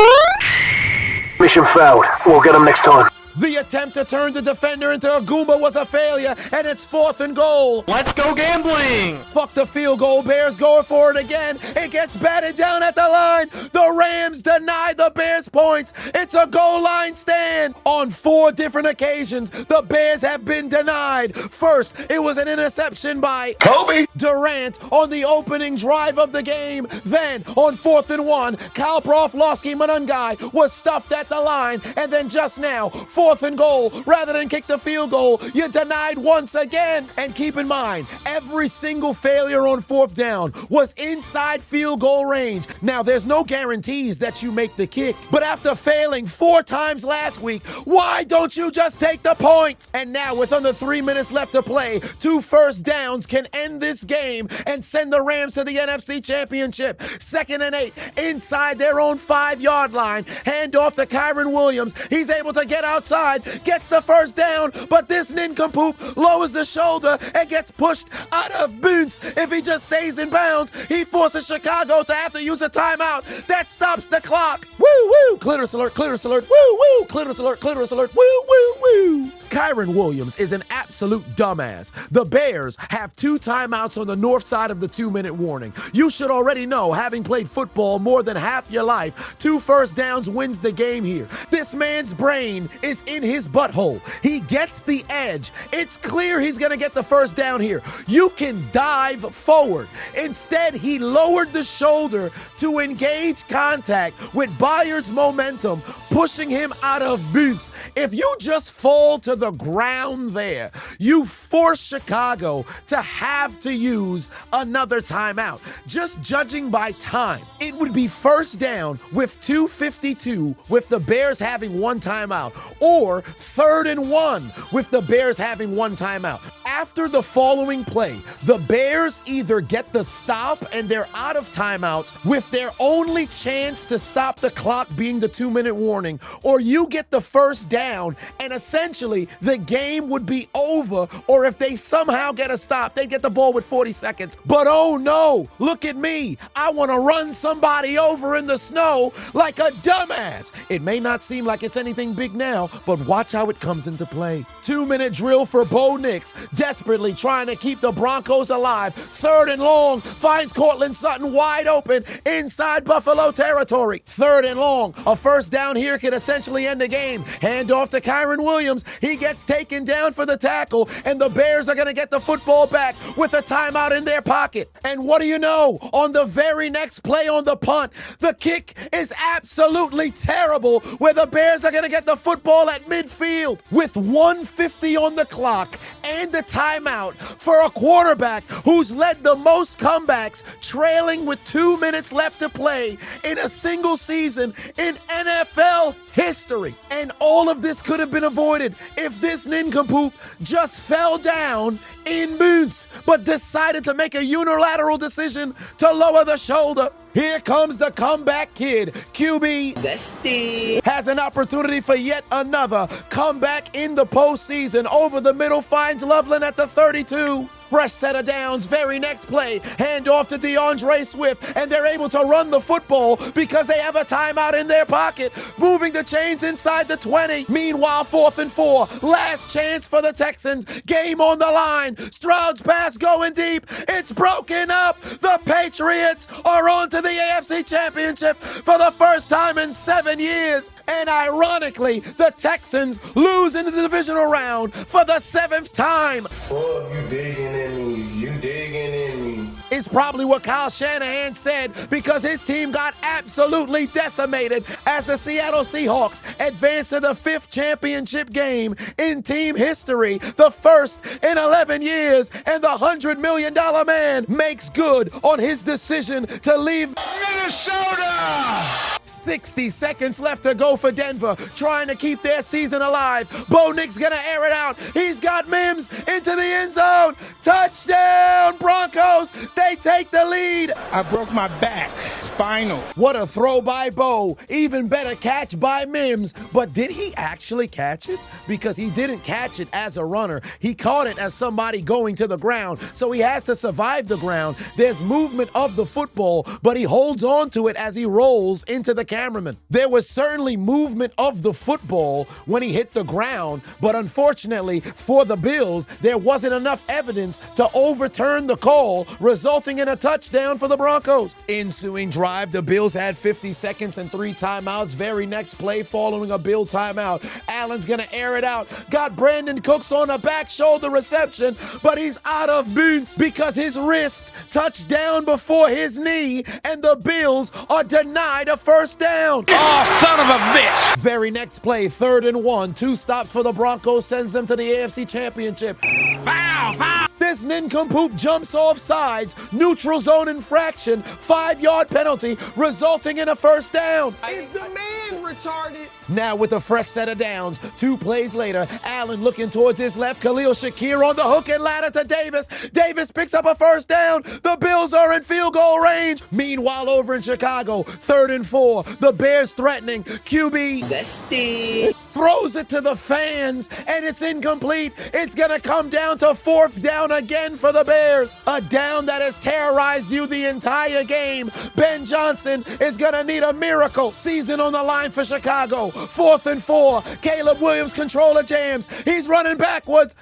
Mission failed. We'll get him next time. The attempt to turn the defender into a Goomba was a failure, and it's 4th and goal. Let's go gambling. Fuck the field goal. Bears going for it again. It gets batted down at the line. The Rams deny the Bears points. It's a goal line stand. On 4 different occasions, the Bears have been denied. First, it was an interception by Kobe Durant on the opening drive of the game. Then, on 4th and 1, Kyle Broflovski Manungai was stuffed at the line. And then just now, 4th and goal, rather than kick the field goal, you're denied once again. And keep in mind, every single failure on 4th down was inside field goal range. Now, there's no guarantees that you make the kick, but after failing 4 times last week, why don't you just take the points? And now, with under 3 minutes left to play, 2 first downs can end this game and send the Rams to the NFC Championship. 2nd and 8, inside their own 5-yard line. Handoff to Kyron Williams. He's able to get outside, gets the 1st down, but this nincompoop lowers the shoulder and gets pushed out of bounds. If he just stays in bounds, he forces Chicago to have to use a timeout. That stops the clock. Woo, woo, clitoris alert, woo, woo, clitoris alert, woo, woo, woo. Kyron Williams is an absolute dumbass. The Bears have 2 timeouts on the north side of the 2-minute warning. You should already know, having played football more than half your life, 2 first downs wins the game here. This man's brain is in his butthole. He gets the edge. It's clear he's gonna get the 1st down here. You can dive forward. Instead, he lowered the shoulder to engage contact with Bayard's momentum, pushing him out of bounds. If you just fall to the ground there, you force Chicago to have to use another timeout. Just judging by time, it would be 1st down with 2:52 with the Bears having 1 timeout, or 3rd and 1 with the Bears having 1 timeout. After the following play, the Bears either get the stop and they're out of timeouts with their only chance to stop the clock being the 2-minute warning, or you get the 1st down and essentially the game would be over, or if they somehow get a stop, they get the ball with 40 seconds. But oh no, look at me. I want to run somebody over in the snow like a dumbass. It may not seem like it's anything big now, but watch how it comes into play. 2-minute drill for Bo Nix, desperately trying to keep the Broncos alive. 3rd and long, finds Cortland Sutton wide open inside Buffalo territory. 3rd and long, a 1st down here could essentially end the game. Handoff to Kyron Williams. He gets taken down for the tackle, and the Bears are going to get the football back with a timeout in their pocket. And what do you know? On the very next play on the punt, the kick is absolutely terrible, where the Bears are going to get the football at midfield. With 1:50 on the clock and the timeout for a quarterback who's led the most comebacks, trailing with 2 minutes left to play in a single season in NFL history. And all of this could have been avoided if this nincompoop just fell down in boots, but decided to make a unilateral decision to lower the shoulder. Here comes the comeback kid. QB Zesty has an opportunity for yet another comeback in the postseason. Over the middle, finds Loveland at the 32. Fresh set of downs, very next play, handoff to DeAndre Swift, and they're able to run the football because they have a timeout in their pocket, moving the chains inside the 20. Meanwhile, 4th and 4, last chance for the Texans, game on the line. Stroud's pass going deep, it's broken up. The Patriots are on to the AFC Championship for the first time in 7 years, and ironically, the Texans lose in the divisional round for the 7th time. Oh, you digging in me. You digging in me. Is probably what Kyle Shanahan said, because his team got absolutely decimated as the Seattle Seahawks advanced to the 5th championship game in team history, the first in 11 years, and the $100 million man makes good on his decision to leave Minnesota! 60 seconds left to go for Denver, trying to keep their season alive. Bo Nix gonna air it out. He's got Mims into the end zone. Touchdown, Broncos. They take the lead. I broke my back. Spinal. What a throw by Bo. Even better catch by Mims. But did he actually catch it? Because he didn't catch it as a runner. He caught it as somebody going to the ground. So he has to survive the ground. There's movement of the football, but he holds on to it as he rolls into the cameraman. There was certainly movement of the football when he hit the ground, but unfortunately for the Bills, there wasn't enough evidence to overturn the call, resulting in a touchdown for the Broncos. Ensuing drive, the Bills had 50 seconds and 3 timeouts. Very next play following a Bill timeout, Allen's gonna air it out. Got Brandon Cooks on a back shoulder reception, but he's out of bounds because his wrist touched down before his knee, and the Bills are denied a first down. Oh, son of a bitch! Very next play, 3rd and 1. 2 stops for the Broncos sends them to the AFC Championship. Foul! Foul! This nincompoop jumps off sides, neutral zone infraction, 5-yard penalty, resulting in a first down. Is the man retarded? Now with a fresh set of downs, 2 plays later, Allen looking towards his left, Khalil Shakir on the hook and ladder to Davis. Davis picks up a first down. The Bills are in field goal range. Meanwhile, over in Chicago, 3rd and 4, the Bears threatening. QB Zesty. throws it to the fans, and it's incomplete. It's gonna come down to 4th down again for the Bears. A down that has terrorized you the entire game. Ben Johnson is gonna need a miracle. Season on the line for Chicago. 4th and 4. Caleb Williams controller jams. He's running backwards.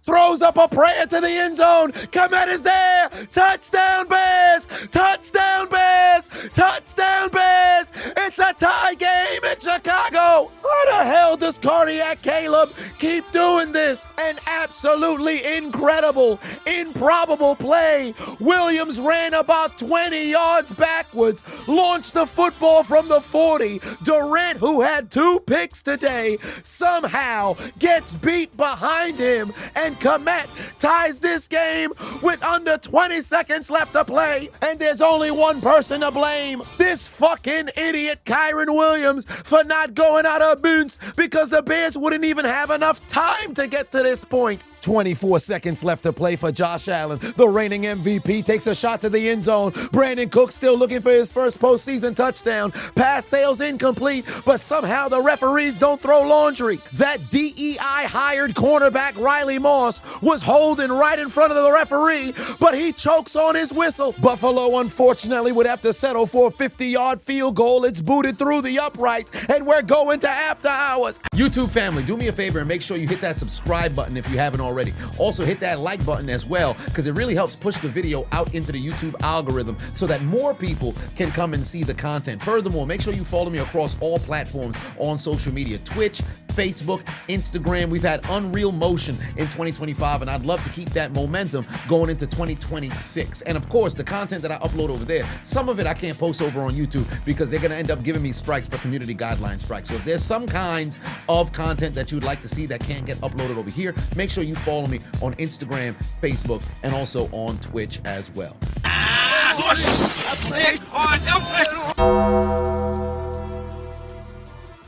Throws up a prayer to the end zone. Komet is there. Touchdown Bears. Touchdown Bears. Touchdown Bears. It's a tie game in Chicago. How the hell does Cardiac Caleb keep doing this? An absolutely incredible, improbable play. Williams ran about 20 yards backwards, launched the football from the 40. Durant, who had 2 picks today, somehow gets beat behind him, and Komet ties this game with under 20 seconds left to play. And there's only one person to blame. This fucking idiot Kyron Williams for not going out of bounds, because the Bears wouldn't even have enough time to get to this point. 24 seconds left to play for Josh Allen. The reigning MVP takes a shot to the end zone. Brandon Cooks still looking for his first postseason touchdown. Pass sails incomplete, but somehow the referees don't throw laundry. That DEI hired cornerback Riley Moss was holding right in front of the referee, but he chokes on his whistle. Buffalo unfortunately would have to settle for a 50-yard field goal. It's booted through the uprights, and we're going to after hours. YouTube family, do me a favor and make sure you hit that subscribe button if you haven't already. Also hit that like button as well, because it really helps push the video out into the YouTube algorithm so that more people can come and see the content. Furthermore, make sure you follow me across all platforms on social media: Twitch, Facebook, Instagram. We've had unreal motion in 2025, and I'd love to keep that momentum going into 2026. And of course, the content that I upload over there, some of it I can't post over on YouTube because they're going to end up giving me strikes for community guideline strikes. So if there's some kinds of content that you'd like to see that can't get uploaded over here, make sure you follow me on Instagram, Facebook, and also on Twitch as well.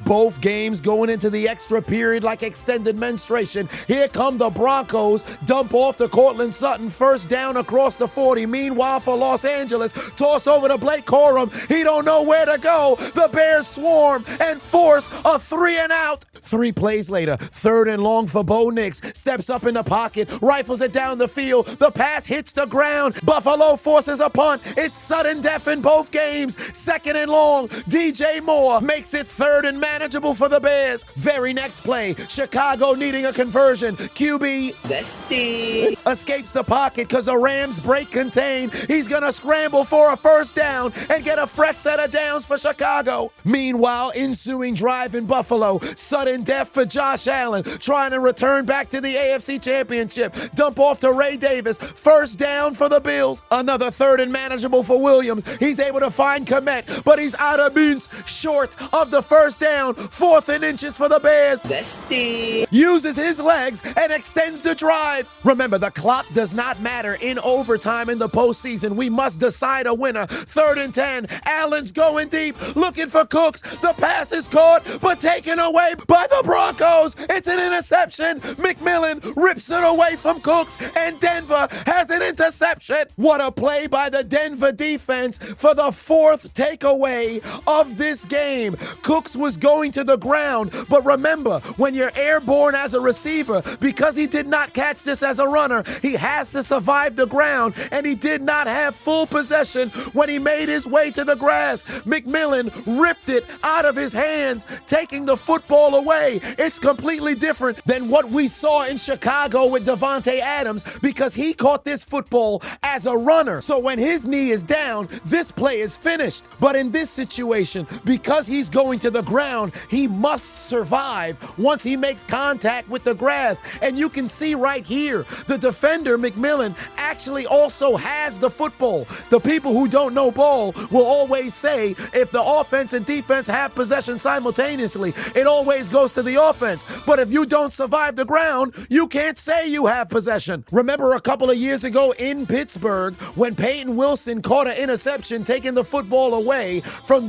Both games going into the extra period like extended menstruation. Here come the Broncos. Dump off to Cortland Sutton. First down across the 40. Meanwhile for Los Angeles, toss over to Blake Corum. He don't know where to go. The Bears swarm and force a 3 and out. 3 plays later, 3rd and long for Bo Nix. Steps up in the pocket, rifles it down the field. The pass hits the ground. Buffalo forces a punt. It's sudden death in both games. 2nd and long. DJ Moore makes it 3rd and manageable for the Bears. Very next play, Chicago needing a conversion. QB Zesty escapes the pocket because the Rams break contain. He's gonna scramble for a first down and get a fresh set of downs for Chicago. Meanwhile, ensuing drive in Buffalo, sudden death for Josh Allen, trying to return back to the AFC Championship. Dump off to Ray Davis. First down for the Bills. Another 3rd and manageable for Williams. He's able to find Komet, but he's out of bounds, short of the first down. down. 4th and inches for the Bears. Zesty. Uses his legs and extends the drive. Remember, the clock does not matter in overtime in the postseason. We must decide a winner. 3rd and 10. Allen's going deep, looking for Cooks. The pass is caught, but taken away by the Broncos. It's an interception. McMillan rips it away from Cooks, and Denver has an interception. What a play by the Denver defense for the 4th takeaway of this game. Cooks was going to the ground, but remember, when you're airborne as a receiver, because he did not catch this as a runner, he has to survive the ground, and he did not have full possession when he made his way to the grass. McMillan ripped it out of his hands, taking the football away. It's completely different than what we saw in Chicago with Davante Adams, because he caught this football as a runner. So when his knee is down, this play is finished. But in this situation, because he's going to the ground, he must survive once he makes contact with the grass. And you can see right here, the defender, McMillan, actually also has the football. The people who don't know ball will always say if the offense and defense have possession simultaneously, it always goes to the offense. But if you don't survive the ground, you can't say you have possession. Remember a couple of years ago in Pittsburgh when Peyton Wilson caught an interception taking the football away from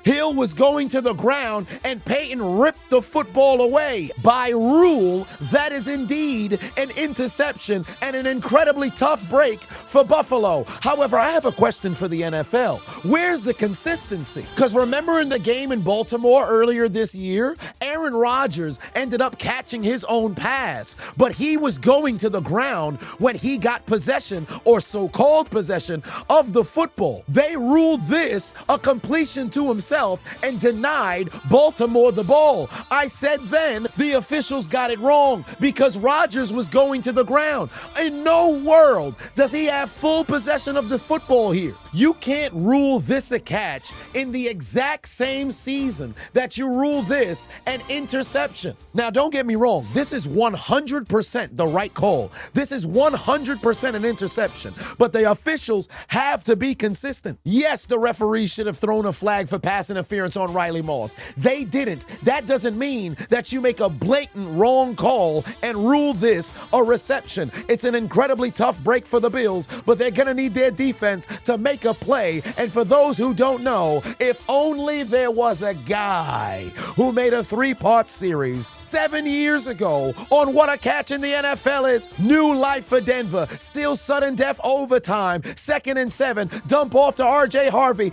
Hill was going to the ground and Peyton ripped the football away. By rule, that is indeed an interception and an incredibly tough break for Buffalo. However, I have a question for the NFL. Where's the consistency? Because remember in the game in Baltimore earlier this year, Aaron Rodgers ended up catching his own pass, but he was going to the ground when he got possession, or so-called possession, of the football. They ruled this a completion to himself and denied Baltimore the ball. I said then the officials got it wrong because Rodgers was going to the ground. In no world does he have full possession of the football here. You can't rule this a catch in the exact same season that you rule this an interception. Now, don't get me wrong. This is 100% the right call. This is 100% an interception. But the officials have to be consistent. Yes, the referee should have thrown a flag for pass interference on Riley Moss. They didn't. That doesn't mean that you make a blatant wrong call and rule this a reception. It's an incredibly tough break for the Bills, but they're going to need their defense to make a play. And for those who don't know, if only there was a guy who made a 3-part series 7 years ago on what a catch in the NFL is. New life for Denver. Still sudden death overtime. 2nd and 7. Dump off to R.J. Harvey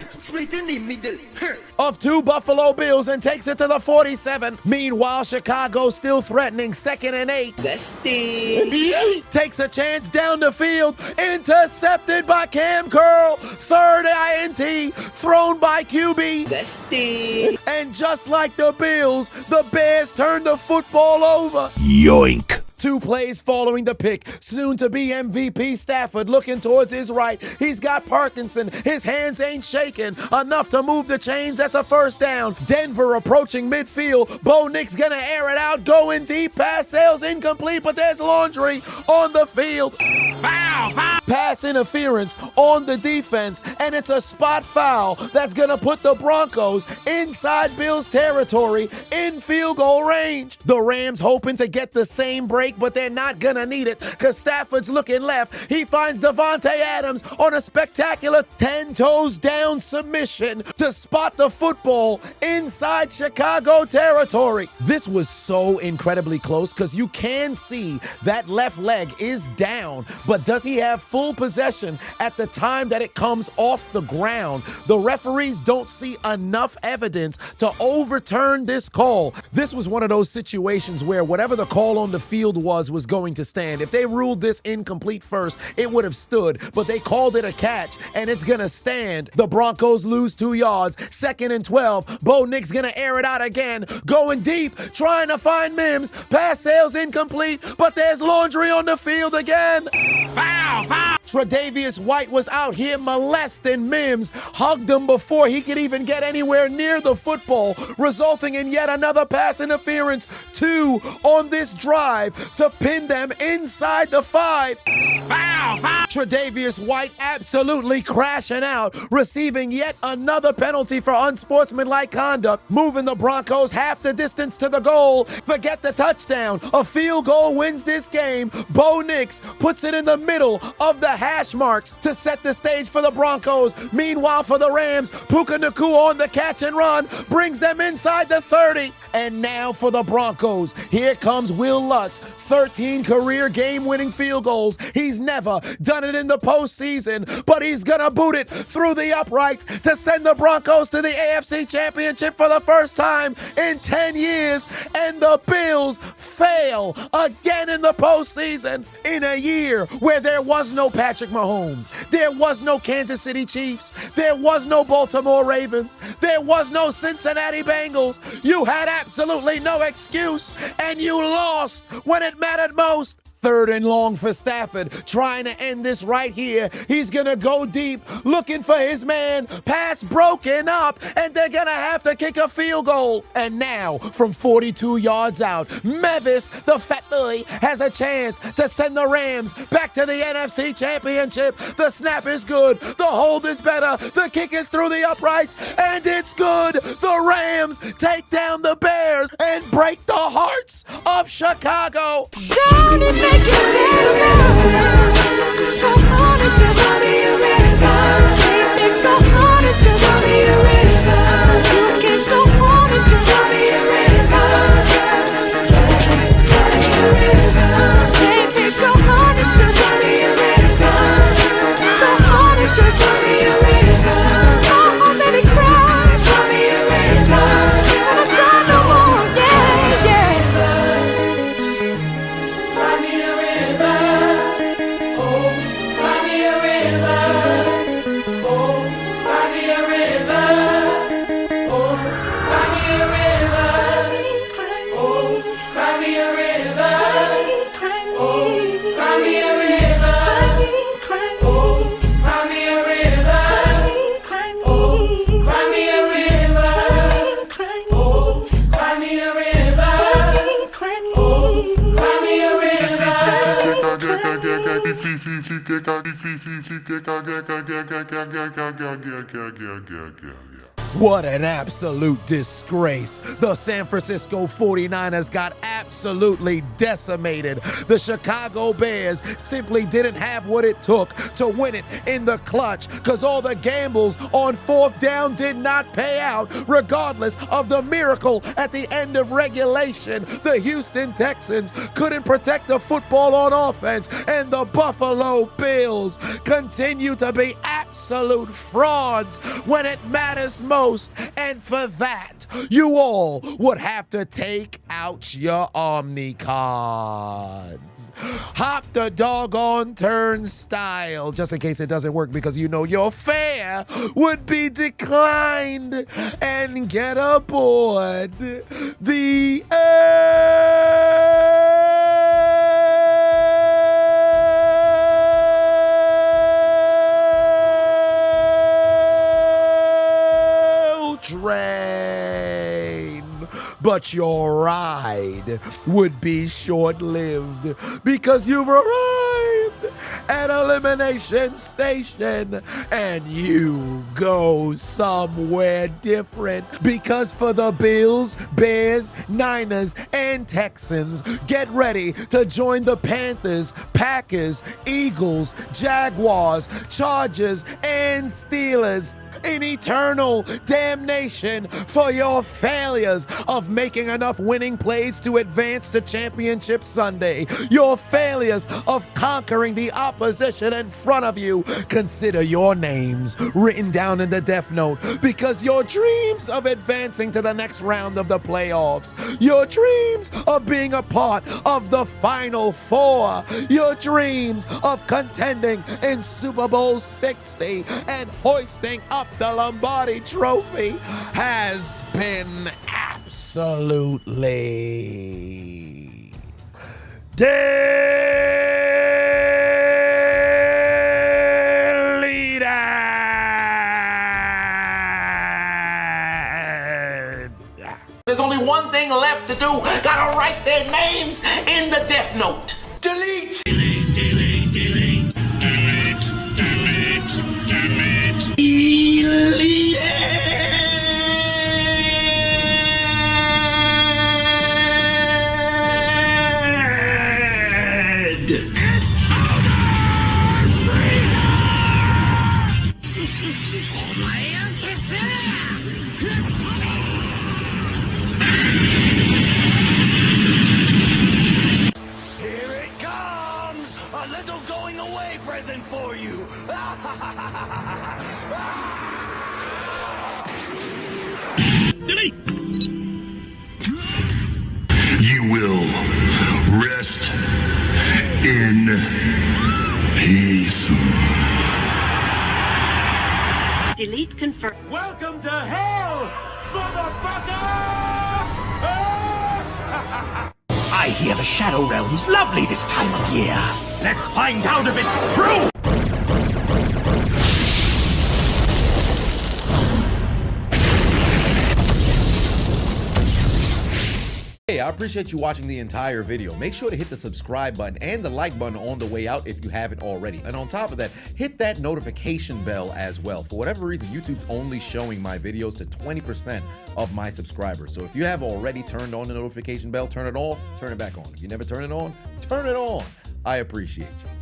of 2 Buffalo Bills and takes it to the 47. Meanwhile, Chicago still threatening. 2nd and 8. Zesty. Takes a chance down the field. Intercepted by Cam Curl. 3rd INT. Thrown by QB. Zesty. And just like the Bills, the Bears turn the football over. Yoink. 2 plays following the pick. Soon to be MVP Stafford looking towards his right. He's got Parkinson. His hands ain't shaking enough to move the chains. That's a 1st down. Denver approaching midfield. Bo Nix gonna air it out. Going deep. Pass sails incomplete, but there's Laundry on the field. Foul. Pass interference on the defense, and it's a spot foul that's gonna put the Broncos inside Bills territory in field goal range. The Rams hoping to get the same break, but they're not gonna need it because Stafford's looking left. He finds Davante Adams on a spectacular 10 toes down submission to spot the football inside Chicago territory. This was so incredibly close because you can see that left leg is down, but does he have full possession at the time that it comes off the ground? The referees don't see enough evidence to overturn this call. This was one of those situations where whatever the call on the field was going to stand. If they ruled this incomplete first, it would have stood, but they called it a catch and it's gonna stand. The Broncos lose 2 yards. 2nd and 12. Bo Nix gonna air it out again. Going deep, trying to find Mims. Pass sails incomplete, but there's Laundry on the field again. Foul. Tre'Davious White was out here molesting Mims, hugged him before he could even get anywhere near the football, resulting in yet another pass interference, 2 on this drive to pin them inside the 5. Tre'Davious White absolutely crashing out, receiving yet another penalty for unsportsmanlike conduct, moving the Broncos half the distance to the goal. Forget the touchdown. A field goal wins this game. Bo Nix puts it in the middle of the hash marks to set the stage for the Broncos. Meanwhile, for the Rams, Puka Nacua on the catch and run brings them inside the 30. And now for the Broncos, here comes Will Lutz, 13 career game-winning field goals. He's never done it in the postseason, but he's gonna boot it through the uprights to send the Broncos to the AFC Championship for the first time in 10 years. And the Bills fail again in the postseason in a year where there was no Patrick Mahomes, there was no Kansas City Chiefs, there was no Baltimore Ravens, there was no Cincinnati Bengals. You had absolutely no excuse, and you lost when it mattered most. 3rd and long for Stafford, trying to end this right here. He's gonna go deep, looking for his man. Pass broken up, and they're gonna have to kick a field goal. And now, from 42 yards out, Mevis, the fat boy, has a chance to send the Rams back to the NFC Championship. The snap is good, the hold is better, the kick is through the uprights, and it's good. The Rams take down the Bears and break the hearts of Chicago. Make it sound go on and just be a river. Go on and just be a river. You can go on and just be a river. Be a river. Baby, go on and just be a river. Go on and just be a river. Oh, let it cry. Be a river. Gonna cry no more, yeah, yeah. What an absolute disgrace. The San Francisco 49ers got absolutely decimated. The Chicago Bears simply didn't have what it took to win it in the clutch, because all the gambles on 4th down did not pay out. Regardless of the miracle at the end of regulation, the Houston Texans couldn't protect the football on offense, and the Buffalo Bills continue to be absolute frauds when it matters most. And for that, you all would have to take out your Omni cards. Hop the doggone turnstile, just in case it doesn't work, because you know your fare would be declined. And get aboard the train. But your ride would be short-lived, because you've arrived at Elimination Station, and you go somewhere different. Because for the Bills, Bears, Niners, and Texans, get ready to join the Panthers, Packers, Eagles, Jaguars, Chargers, and Steelers in eternal damnation for your failures of making enough winning plays to advance to Championship Sunday. Your failures of conquering the opposition in front of you. Consider your names written down in the Death Note, because your dreams of advancing to the next round of the playoffs, your dreams of being a part of the Final Four, your dreams of contending in Super Bowl 60 and hoisting up the Lombardi Trophy has been absolutely dead. one thing left to do. Gotta write their names in the death note. Delete. Here it comes! A little going away present for you! Delete! You will rest in peace. Delete confirm. Welcome to hell, motherfucker! I hear the Shadow Realm's lovely this time of year. Let's find out if it's true! Hey, I appreciate you watching the entire video. Make sure to hit the subscribe button and the like button on the way out if you haven't already. And on top of that, hit that notification bell as well. For whatever reason, YouTube's only showing my videos to 20% of my subscribers. So if you have already turned on the notification bell, turn it off, turn it back on. If you never turn it on, turn it on. I appreciate you.